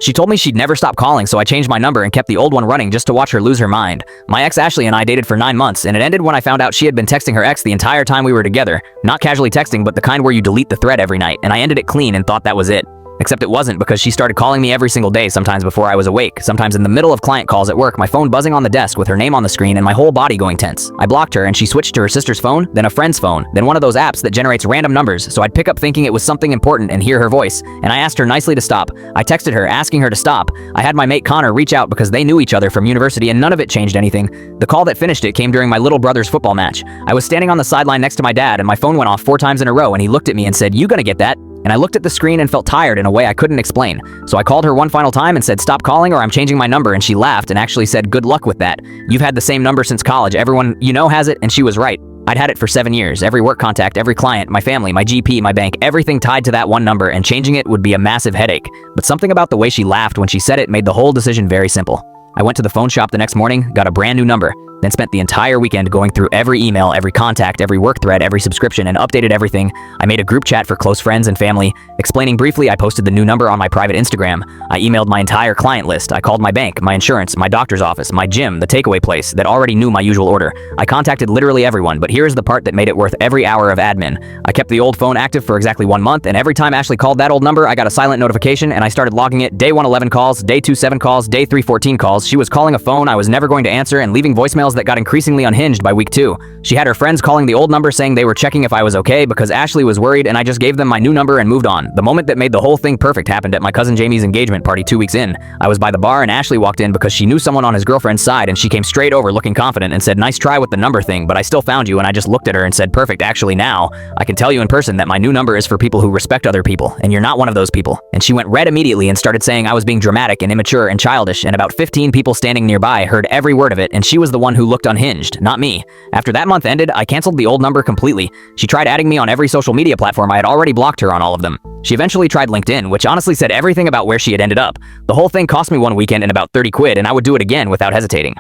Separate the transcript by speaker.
Speaker 1: She told me she'd never stop calling, so I changed my number and kept the old one running just to watch her lose her mind. My ex Ashley and I dated for 9 months, and it ended when I found out she had been texting her ex the entire time we were together. Not casually texting, but the kind where you delete the thread every night, and I ended it clean and thought that was it. Except it wasn't, because she started calling me every single day, sometimes before I was awake, sometimes in the middle of client calls at work, my phone buzzing on the desk with her name on the screen and my whole body going tense. I blocked her and she switched to her sister's phone, then a friend's phone, then one of those apps that generates random numbers, so I'd pick up thinking it was something important and hear her voice, and I asked her nicely to stop. I texted her asking her to stop. I had my mate Connor reach out because they knew each other from university and none of it changed anything. The call that finished it came during my little brother's football match. I was standing on the sideline next to my dad and my phone went off 4 times in a row and he looked at me and said, "You gonna get that?" And I looked at the screen and felt tired in a way I couldn't explain. So I called her one final time and said, "Stop calling or I'm changing my number," and she laughed and actually said, "Good luck with that. You've had the same number since college. Everyone you know has it," and she was right. I'd had it for 7 years. Every work contact, every client, my family, my GP, my bank, everything tied to that one number, and changing it would be a massive headache. But something about the way she laughed when she said it made the whole decision very simple. I went to the phone shop the next morning, got a brand new number, then spent the entire weekend going through every email, every contact, every work thread, every subscription, and updated everything. I made a group chat for close friends and family. Explaining briefly, I posted the new number on my private Instagram. I emailed my entire client list. I called my bank, my insurance, my doctor's office, my gym, the takeaway place that already knew my usual order. I contacted literally everyone, but here's the part that made it worth every hour of admin. I kept the old phone active for exactly 1 month, and every time Ashley called that old number, I got a silent notification, and I started logging it. Day 111 calls, day 27 calls, day 314 calls. She was calling a phone I was never going to answer and leaving voicemails that got increasingly unhinged by week 2. She had her friends calling the old number saying they were checking if I was okay because Ashley was worried, and I just gave them my new number and moved on. The moment that made the whole thing perfect happened at my cousin Jamie's engagement party 2 weeks in. I was by the bar and Ashley walked in because she knew someone on his girlfriend's side, and she came straight over looking confident and said, "Nice try with the number thing, but I still found you," and I just looked at her and said, "Perfect, actually now I can tell you in person that my new number is for people who respect other people, and you're not one of those people." And she went red immediately and started saying I was being dramatic and immature and childish, and about 15 people standing nearby heard every word of it, and she was the one who looked unhinged, not me. After that month ended, I canceled the old number completely. She tried adding me on every social media platform. I had already blocked her on all of them. She eventually tried LinkedIn, which honestly said everything about where she had ended up. The whole thing cost me one weekend and about 30 quid, and I would do it again without hesitating.